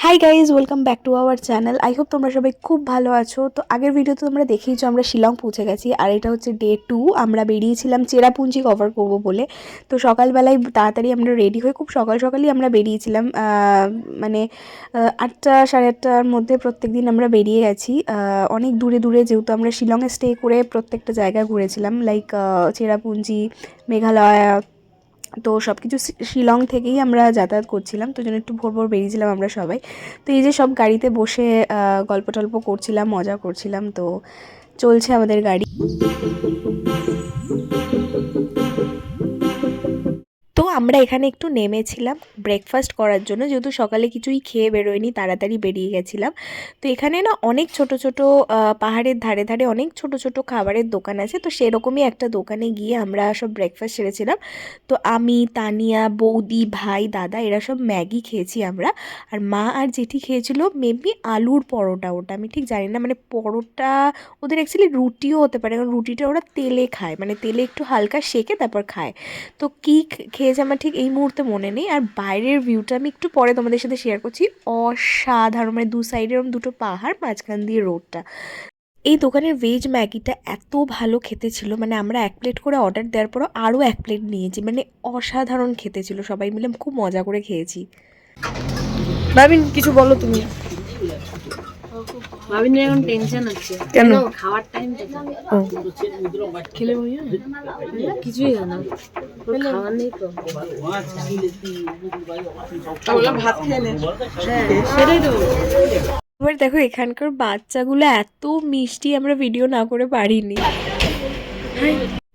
Hi guys, welcome back to our channel. I hope তোমরা সবাই খুব ভালো আছো। তো আগের ভিডিওতে তোমরা দেখেইছো আমরা শিলং পৌঁছে গেছি, আর এটা হচ্ছে ডে 2। আমরা বেরিয়েছিলাম চেরাপুঞ্জি কভার করবো বলে। তো সকালবেলায় তাড়াতাড়ি আমরা রেডি হয়ে খুব সকালই আমরা বেরিয়েছিলাম, মানে 8টা সাড়ে 8টার মধ্যে প্রত্যেক দিন আমরা বেরিয়ে গেছি। অনেক দূরে দূরে, যেহেতু আমরা শিলংয়ে স্টে করে প্রত্যেকটা জায়গা ঘুরেছিলাম, লাইক চেরাপুঞ্জি, মেঘালয়। তো সব কিছু শিলং থেকেই আমরা যাতায়াত করছিলাম, তো জন্য একটু ভোর ভোর বেরিয়েছিলাম আমরা সবাই। তো এই যে সব গাড়িতে বসে গল্প টল্প করছিলাম, মজা করছিলাম। তো চলছে আমাদের গাড়ি। তো আমরা এখানে একটু নেমেছিলাম ব্রেকফাস্ট করার জন্য, যেহেতু সকালে কিছুই খেয়ে বেরোয়নি, তাড়াতাড়ি বেরিয়ে গেছিলাম। তো এখানে না অনেক ছোট ছোট পাহাড়ের ধারে ধারে অনেক ছোট ছোট খাবারের দোকান আছে। তো সেরকমই একটা দোকানে গিয়ে আমরা সব ব্রেকফাস্ট সেরেছিলাম। তো আমি, তানিয়া, বৌদি, ভাই, দাদা এরা সব ম্যাগি খেয়েছি আমরা। আর মা আর জেঠি খেয়েছিল মেবি আলুর পরোটা। ওটা আমি ঠিক জানি না, মানে পরোটা ওদের অ্যাকচুয়ালি রুটিও হতে পারে, কারণ রুটিটা ওরা তেলে খায়, মানে তেলে একটু হালকা সেকে তারপর খায়। তো কী খেয়েছে আমার ঠিক এই মুহূর্তে মনে নেই। আর বাইরের ভিউটা আমি একটু পরে তোমাদের সাথে শেয়ার করছি। অসাধারণ, মানে দু সাইডে এরকম দুটো পাহাড়, মাঝখান দিয়ে রোডটা। এই দোকানের ভেজ ম্যাগিটা এত ভালো খেতে ছিল, মানে আমরা 1 প্লেট করে অর্ডার দেওয়ার পরও আরও 1 প্লেট নিয়েছি। মানে অসাধারণ খেতে ছিল, সবাই মিলে খুব মজা করে খেয়েছি। ভাবিন কিছু বলো তুমি। ভাবিনের এখন টেনশন আছে কেন? খাওয়ার টাইম খেলে কিছুই হয় না, খাওয়ার নেই তো, ভাত খেয়ে নে। সেটাই তো। এবার দেখো এখানকার বাচ্চাগুলো এত মিষ্টি, আমরা ভিডিও না করে পারিনি।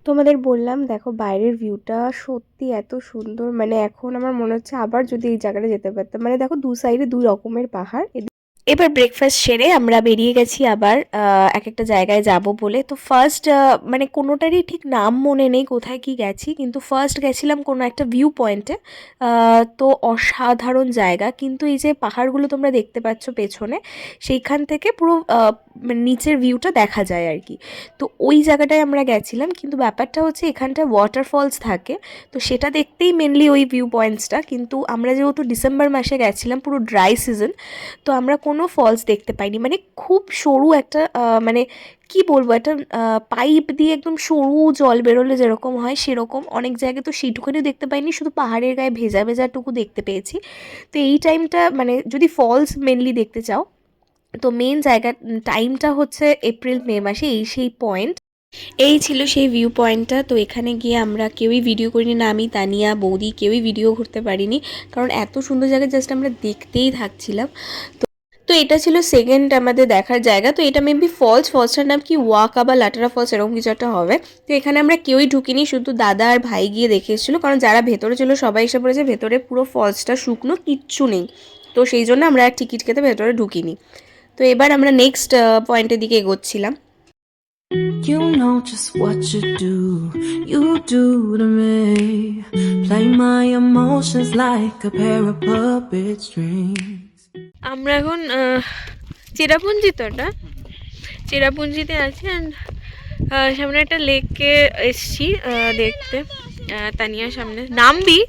তোমাদের বললাম দেখো বাইরের ভিউটা সত্যি এত সুন্দর, মানে এখন আমার মনে হচ্ছে আবার যদি এই জায়গাটা যেতে পারতাম। মানে দেখো দু সাইডে দুই রকমের পাহাড়। এবার ব্রেকফাস্ট সেরে আমরা বেরিয়ে গেছি আবার এক একটা জায়গায় যাব বলে। তো ফার্স্ট মানে কোনোটারই ঠিক নাম মনে নেই কোথায় কি গেছি, কিন্তু ফার্স্ট গেছিলাম কোনো একটা ভিউ পয়েন্টে। তো অসাধারণ জায়গা, কিন্তু এই যে পাহাড়গুলো তোমরা দেখতে পাচ্ছ পেছনে, সেইখান থেকে পুরো মানে নিচের ভিউটা দেখা যায় আর কি। তো ওই জায়গাটায় আমরা গেছিলাম, কিন্তু ব্যাপারটা হচ্ছে এখানটা ওয়াটারফলস থাকে, তো সেটা দেখতেই মেনলি ওই ভিউ পয়েন্টসটা। কিন্তু আমরা যেহেতু ডিসেম্বর মাসে গেছিলাম, পুরো ড্রাই সিজন, তো আমরা কোনো ফলস দেখতে পাইনি। মানে খুব সরু একটা মানে কি বলবো, একটা পাইপ দিয়ে একদম সরু জল বেরোলে যেরকম হয় সেরকম। অনেক জায়গায় তো সেইটুকুনি দেখতে পাইনি, শুধু পাহাড়ের গায়ে ভেজা ভেজাটুকু দেখতে পেয়েছি। তো এই টাইমটা মানে যদি ফলস মেনলি দেখতে চাও, তো মেন জায়গা টাইমটা হচ্ছে এপ্রিল মে মাসে, এই সেই পয়েন্ট। এই ছিল সেই ভিউ পয়েন্টটা। তো এখানে গিয়ে আমরা কেউই ভিডিও করিনি, না আমি, তানিয়া, বৌদি কেউই ভিডিও করতে পারিনি, কারণ এত সুন্দর জায়গা জাস্ট আমরা দেখতেই থাকছিলাম। তো এটা ছিল সেকেন্ড আমাদের দেখার জায়গা। তো এটা মেবি ফলসটার নাম কি ওয়াকা বা লাটারা ফলস এরকম কিছু একটা হবে। তো এখানে আমরা কেউই ঢুকিনি, শুধু দাদা আর ভাই গিয়ে দেখে এসেছিলো, কারণ যারা ভেতরে ছিল সবাই এসে পড়েছে ভেতরে, পুরো ফলসটা শুকনো, কিচ্ছু নেই। তো সেই জন্য আমরা আর টিকিট কেটে ভেতরে ঢুকিনি। তো এবার আমরা নেক্সট পয়েন্টের দিকে এগোচ্ছিলাম। You know just what you do to me. Play my emotions like a pair of puppet strings. আমরা এখন চেরাপুঞ্জি, তো এটা চেরাপুঞ্জিতে আছি। অ্যান্ড সামনে একটা লেকে এসছি দেখতে। তানিয়ার সামনে নামবি,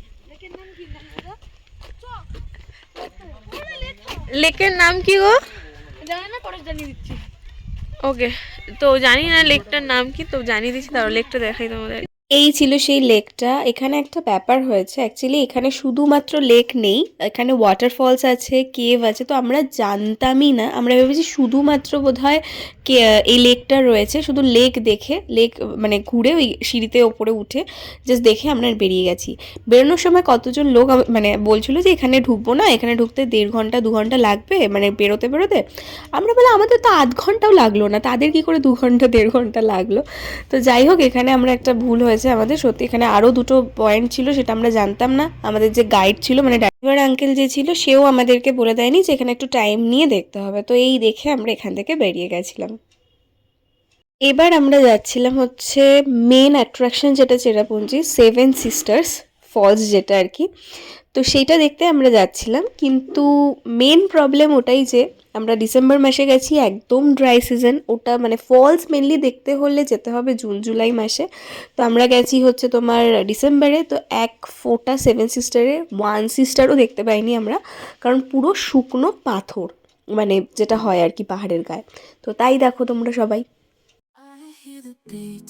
লেকের নাম কি গো? ওকে, তো জানি না লেকটার নাম কি, তো জানিয়ে দিচ্ছি, তারপর লেকটা দেখাই তোমাদের। এই ছিল সেই লেকটা। এখানে একটা ব্যাপার হয়েছে, অ্যাকচুয়ালি এখানে শুধুমাত্র লেক নেই, এখানে ওয়াটারফলস আছে, কেভ আছে। তো আমরা জানতামই না, আমরা ভেবেছি শুধুমাত্র বোধহয় এই লেকটা রয়েছে। শুধু লেক দেখে, লেক মানে ঘুরে ওই সিঁড়িতে ওপরে উঠে জাস্ট দেখে আমরা বেরিয়ে গেছি। বেরোনোর সময় কতজন লোক মানে বলছিল যে এখানে ঢুকবো না, এখানে ঢুকতে 1.5 ঘন্টা 2 ঘন্টা লাগবে, মানে বেরোতে বেরোতে। আমরা বলে আমাদের তো আধ ঘন্টাও লাগলো না, তাদের কি করে 2 ঘন্টা 1.5 ঘন্টা লাগলো। তো যাই হোক, এখানে আমরা একটা ভুল হয়েছে আমাদের সত্যি। এখানে আরও দুটো পয়েন্ট ছিল, সেটা আমরা জানতাম না। আমাদের যে গাইড ছিল, মানে ড্রাইভার আঙ্কেল যে ছিল, সেও আমাদেরকে বলে দেয়নি যে এখানে একটু টাইম নিয়ে দেখতে হবে। তো এই দেখে আমরা এখান থেকে বেরিয়ে গেছিলাম। এবার আমরা যাচ্ছিলাম হচ্ছে মেন অ্যাট্রাকশন, যেটা চেরাপুঞ্জি 7 সিস্টার্স ফলস যেটা আর কি। তো সেইটা দেখতে আমরা যাচ্ছিলাম, কিন্তু মেন প্রবলেম ওটাই যে আমরা ডিসেম্বর মাসে গেছি, একদম ড্রাই সিজন ওটা, মানে ফলস মেনলি দেখতে হলে যেতে হবে জুন জুলাই মাসে। তো আমরা গেছি হচ্ছে তোমার ডিসেম্বরে, তো এক ফোঁটা সেভেন সিস্টারে ওয়ান সিস্টারও দেখতে পাইনি আমরা, কারণ পুরো শুকনো পাথর, মানে যেটা হয় আর কি পাহাড়ের গায়ে। তো তাই দেখো তোমরা সবাই। I hear the beat,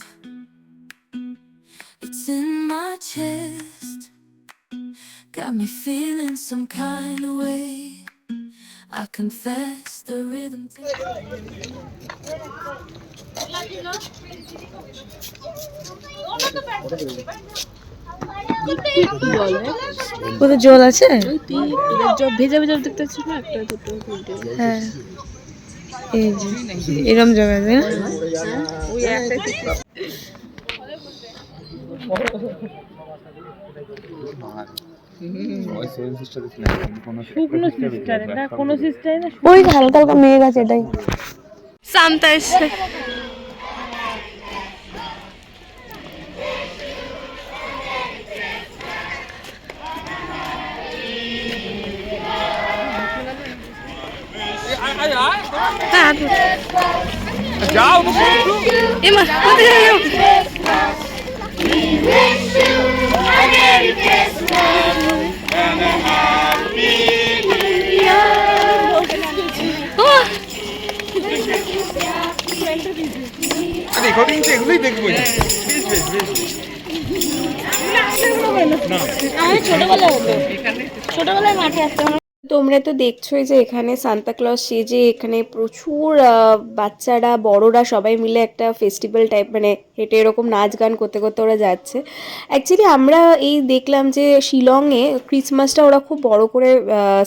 it's in my chest, got me feeling some kind of way. I confess the rhythm. কোথায় জল আছে? জল ভেজা ভেজা দেখতে পাচ্ছিস না, একটা দুটো তিনটে। হ্যাঁ এই যে এরম জায়গায় না ওই একটা শুকনো সিস্টারে না, কোনো সিস্টারে না, ওই হালকা হালকা মেঘ আছে, এটাই শান্তা এসছে। এগুলোই দেখবো। ছোটবেলায় মাঠে আসতাম। তোমরা তো দেখছোই যে এখানে সান্তা ক্লজ সেজে এখানে প্রচুর বাচ্চারা বড়রা সবাই মিলে একটা ফেস্টিভ্যাল টাইপ, মানে হেঁটে এরকম নাচ গান করতে করতে ওরা যাচ্ছে। অ্যাকচুয়ালি আমরা এই দেখলাম যে শিলংয়ে ক্রিসমাসটা ওরা খুব বড় করে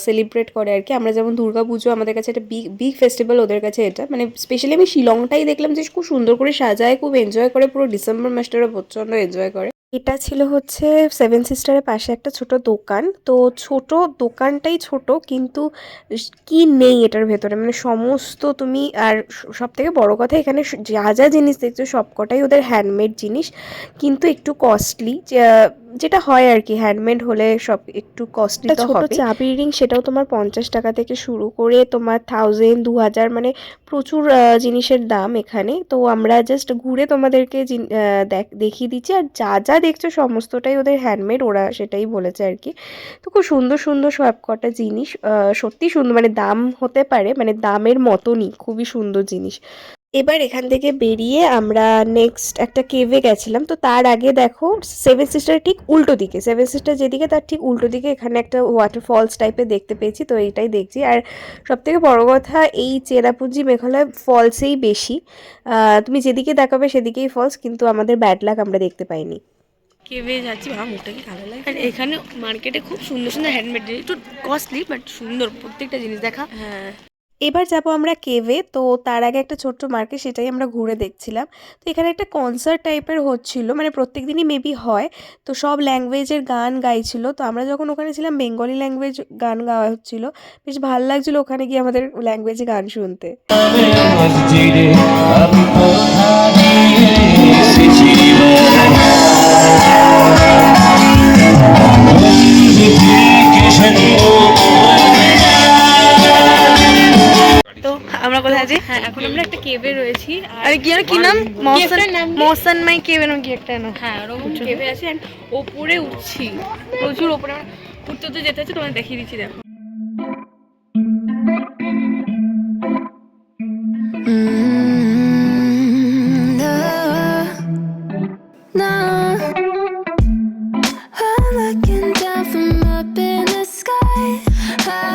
সেলিব্রেট করে আর কি। আমরা যেমন দুর্গা পুজো আমাদের কাছে একটা বিগ বিগ ফেস্টিভ্যাল, ওদের কাছে এটা, মানে স্পেশালি আমি শিলংটাই দেখলাম যে খুব সুন্দর করে সাজায়, খুব এনজয় করে, পুরো ডিসেম্বর মাসটা ওরা প্রচণ্ড এনজয় করে। এটা ছিল হচ্ছে সেভেন সিস্টারের পাশে একটা ছোট দোকান। তো ছোট দোকানটাই ছোট, কিন্তু কি নেই এটার ভেতরে, মানে সমস্ত তুমি, আর সব থেকে বড় কথা এখানে যা যা জিনিস দেখছো সবকটাই ওদের হ্যান্ডমেড জিনিস, কিন্তু একটু কস্টলি, যেটা হয় আর কি, হ্যান্ডমেড হলে সব একটু কস্টলি তো হবে। চাবি রিং সেটাও তোমার 50 টাকা থেকে শুরু করে তোমার 1000 2000, মানে প্রচুর জিনিসের দাম এখানে। তো আমরা জাস্ট ঘুরে তোমাদেরকে দেখিয়ে দিচ্ছি, আর যা যা দেখছো সমস্তটাই ওদের হ্যান্ডমেড, ওরা সেটাই বলেছে আর কি। তো খুব সুন্দর সুন্দর সব কটা জিনিস, সত্যি সুন্দর, মানে দাম হতে পারে, মানে দামের মতনই খুবই সুন্দর জিনিস। এবার এখান থেকে বেরিয়ে আমরা নেক্সট একটা কেভে গেছিলাম। তো তার আগে দেখো সেভেন সিস্টার ঠিক উল্টো দিকে, সেভেন সিস্টার যেদিকে তার ঠিক উল্টো দিকে এখানে একটা ওয়াটারফলস টাইপের দেখতে পেয়েছি, তো এইটাই দেখছি। আর সবথেকে বড় কথা এই চেরাপুঞ্জি মেঘালয় ফলসেই বেশি, তুমি যেদিকে দেখাবে সেদিকেই ফলস, কিন্তু আমাদের ব্যাড লাক আমরা দেখতে পাইনি। কেভে যাচ্ছি, ভাব মুখটা কি কালো লাগে। আর এখানে মার্কেটে খুব সুন্দর সুন্দর হ্যান্ডমেড জিনিস, একটু কস্টলি বাট সুন্দর প্রত্যেকটা জিনিস দেখা। হ্যাঁ এবার যাব আমরা কেভে। তো তার আগে একটা ছোট্ট মার্কেট, সেটাই আমরা ঘুরে দেখছিলাম। তো এখানে একটা কনসার্ট টাইপের হচ্ছিল, মানে প্রত্যেক দিনই মেবি হয়। তো সব ল্যাঙ্গুয়েজের গান গাইছিল। তো আমরা যখন ওখানে ছিলাম বেঙ্গলি ল্যাঙ্গুয়েজ গান গাওয়া হচ্ছিল, বেশ ভালো লাগছিলো ওখানে গিয়ে আমাদের ল্যাঙ্গুয়েজে গান শুনতে। তো আমরা কোথায় আছি? হ্যাঁ এখন আমরা একটা কেভে রয়েছি। আরে কি কি নাম? মৌসান মাই কেভ এরকম কি একটা না? হ্যাঁ ওরকম কেভে আছি, এন্ড ওপরে উঠছি, প্রচুর ওপরে, আমরা উঠতে উঠতে যেতে হচ্ছে, তোমাদের দেখিয়ে দিচ্ছি দেখো। No, I'm looking down from up in the sky.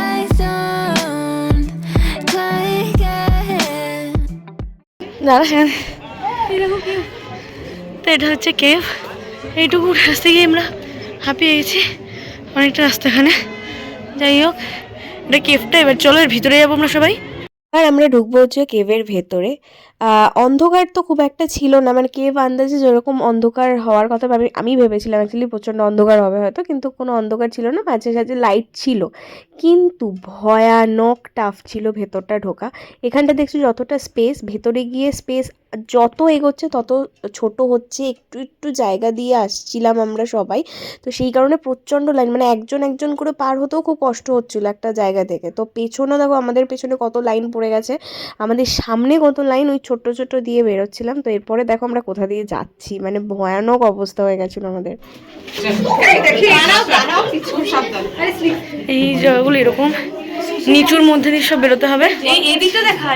I don't like it. দাদা হ্যাঁ এরকম কেভ, তো এটা হচ্ছে কেভ। এইটুকু রাস্তা গিয়ে আমরা হাঁপিয়ে গেছি, অনেকটা রাস্তাখানে। যাই হোক এটা কেভটা, এবার চলো এর ভিতরে যাবো আমরা সবাই। আর আমরা ঢুকবো হচ্ছে কেভের ভেতরে। অন্ধকার তো খুব একটা ছিল না, মানে কেভ আন্দাজে যেরকম অন্ধকার হওয়ার কথা আমি ভেবেছিলাম অ্যাকচুয়ালি প্রচণ্ড অন্ধকার হবে হয়তো, কিন্তু কোনো অন্ধকার ছিল না, মাঝে সাঝে লাইট ছিল, কিন্তু ভয়ানক টাফ ছিল ভেতরটা ঢোকা। এখানটা দেখছি যতটা স্পেস, ভেতরে গিয়ে স্পেস যত এগোচ্ছে তত ছোট হচ্ছে, একটু একটু জায়গা দিয়ে আসছিলাম আমরা সবাই। তো সেই কারণে প্রচণ্ড লাইন, মানে একজন একজন করে পার হতেও খুব কষ্ট হচ্ছিলো একটা জায়গা থেকে। তো পেছনে দেখো আমাদের পেছনে কত লাইন পড়ে গেছে, আমাদের সামনে কত লাইন, ওই ছোট ছোট দিয়ে বেরোচ্ছিলাম। তো এরপরে দেখো আমরা কোথা দিয়ে যাচ্ছি, মানে ভয়ানক অবস্থা হয়ে গেছিলো আমাদের। এই জায়গাগুলো এরকম নিচুর মধ্যে দিয়ে সব বেরোতে হবে। এদিকটা দেখা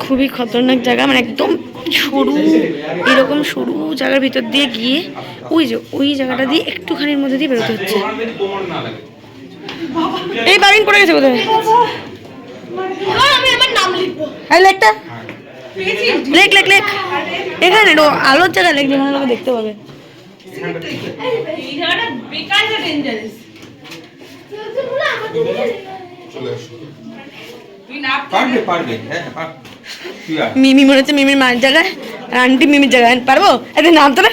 খুবই খতরনাক জায়গা, মানে একদম সরু, এরকম সরু জায়গার ভিতর দিয়ে গিয়ে ওই যে ওই জায়গাটা দিয়ে একটুখানির মধ্যে দিয়ে বেরোতে হচ্ছে। এই বারিং পড়ে গেছে বোধহয়। লেখটা লেখ লেখ লেখ এখানে আলোর জায়গা লেখ, যেখানে লোকে দেখতে পাবে। মিমি মনে হচ্ছে মিমির মায়ের জায়গায়, আর আন্টি মিমির জায়গায়। পারবো এদের নাম তো না।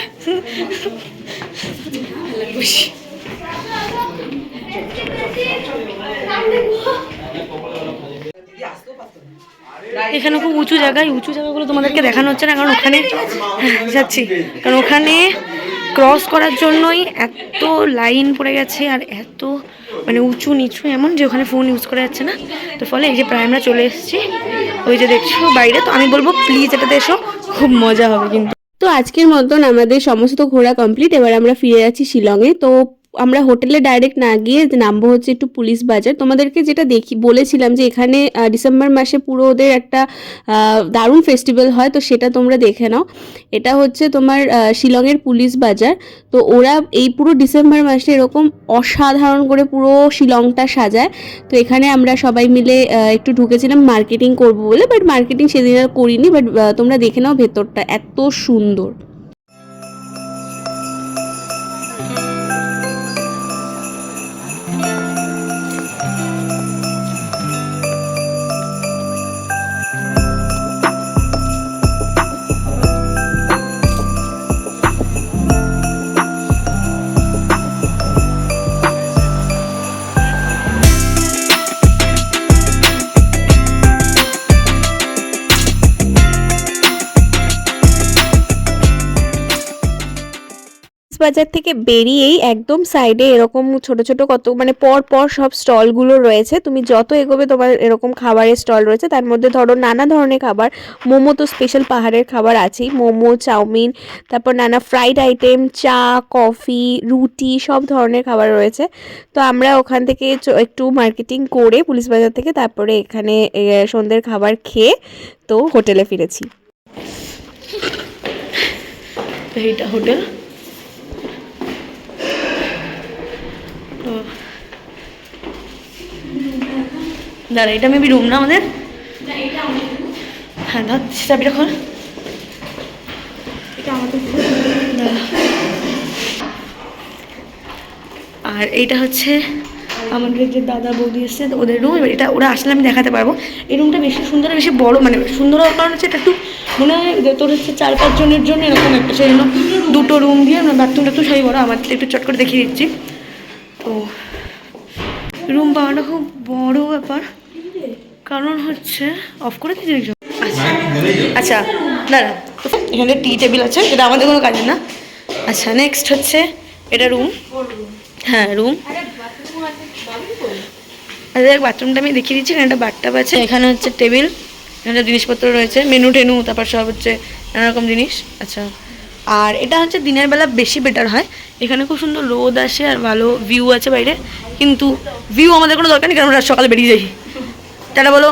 এখানে খুব উঁচু জায়গায়, উঁচু জায়গাগুলো তোমাদেরকে দেখানো হচ্ছে না, কারণ ওখানে যাচ্ছি, কারণ ওখানে ক্রস করার জন্যই এত লাইন পড়ে গেছে, আর এত মানে উঁচু নিচু এমন যে ওখানে ফোন ইউজ করা যাচ্ছে না। তো ফলে এই যে প্রায় আমরা চলে এসেছি, ওই যে দেখছো বাইরে। তো আমি বলবো প্লিজ এটাতে এসো, খুব মজা হবে কিন্তু। তো আজকের মতন আমাদের সমস্ত ঘোরা কমপ্লিট। এবার আমরা ফিরে যাচ্ছি শিলংয়ে। তো আমরা হোটেলে ডাইরেক্ট না গিয়ে নামবো হচ্ছে একটু পুলিশ বাজার। তোমাদেরকে যেটা বলেছিলাম যে এখানে ডিসেম্বর মাসে পুরো ওদের একটা দারুণ ফেস্টিভ্যাল হয়, তো সেটা তোমরা দেখে নাও। এটা হচ্ছে তোমার শিলংয়ের পুলিশ বাজার। তো ওরা এই পুরো ডিসেম্বর মাসে এরকম অসাধারণ করে পুরো শিলংটা সাজায়। তো এখানে আমরা সবাই মিলে একটু ঢুকেছিলাম মার্কেটিং করবো বলে, বাট মার্কেটিং সেদিন আর করিনি। বাট তোমরা দেখে নাও ভেতরটা এত সুন্দর। বাজার থেকে বেরিয়েই একদম সাইডে এরকম ছোট ছোট কত মানে পর পর সব স্টলগুলো রয়েছে। তুমি যত এগোবে তোমার এরকম খাবারের স্টল রয়েছে, তার মধ্যে ধরো নানা ধরনের খাবার। মোমো তো স্পেশাল পাহাড়ের খাবার আছেই, মোমো, চাউমিন, তারপর নানা ফ্রাইড আইটেম, চা, কফি, রুটি, সব ধরনের খাবার রয়েছে। তো আমরা ওখান থেকে একটু মার্কেটিং করে পুলিশ বাজার থেকে তারপরে এখানে সন্ধ্যের খাবার খেয়ে তো হোটেলে ফিরেছি। এইটা হোটেল। দাঁড়া, এটা মেবি রুম না আমাদের। হ্যাঁ ধর চাবিটা খোল। আর এইটা হচ্ছে আমাদের যে দাদা বৌদি এসছে ওদের রুম। এটা ওরা আসলে আমি দেখাতে পারবো। এই রুমটা বেশি সুন্দর, বেশি বড়, মানে সুন্দর হওয়ার কারণ হচ্ছে এটা একটু মনে হয় তোর হচ্ছে 4-5 জনের জন্য এরকম একটা, সেই জন্য দুটো রুম দিয়ে বাথরুমটা একটু সাই বড়। আমার একটু চট করে দেখিয়ে দিচ্ছি। তো রুম পাওয়াটা খুব বড় ব্যাপার, কারণ হচ্ছে অফ করে দিয়েছি। আচ্ছা দাঁড়া, এখানে টি টেবিল আছে, এটা আমাদের কোনো কাজের না। আচ্ছা নেক্সট হচ্ছে এটা রুম। হ্যাঁ রুম। আচ্ছা বাথরুমটা আমি দেখিয়ে দিচ্ছি। এখানে একটা বাথটাব আছে, এখানে হচ্ছে টেবিল, এখানে জিনিসপত্র রয়েছে, মেনু টেনু, তারপর সব হচ্ছে নানা রকম জিনিস। আচ্ছা আর এটা হচ্ছে দিনের বেলা বেশি বেটার হয়, এখানে খুব সুন্দর রোদ আসে আর ভালো ভিউ আছে বাইরে। কিন্তু ভিউ আমাদের কোনো দরকার নেই, কারণ আমরা সকালে বেরিয়ে যাই। টাটা বলো।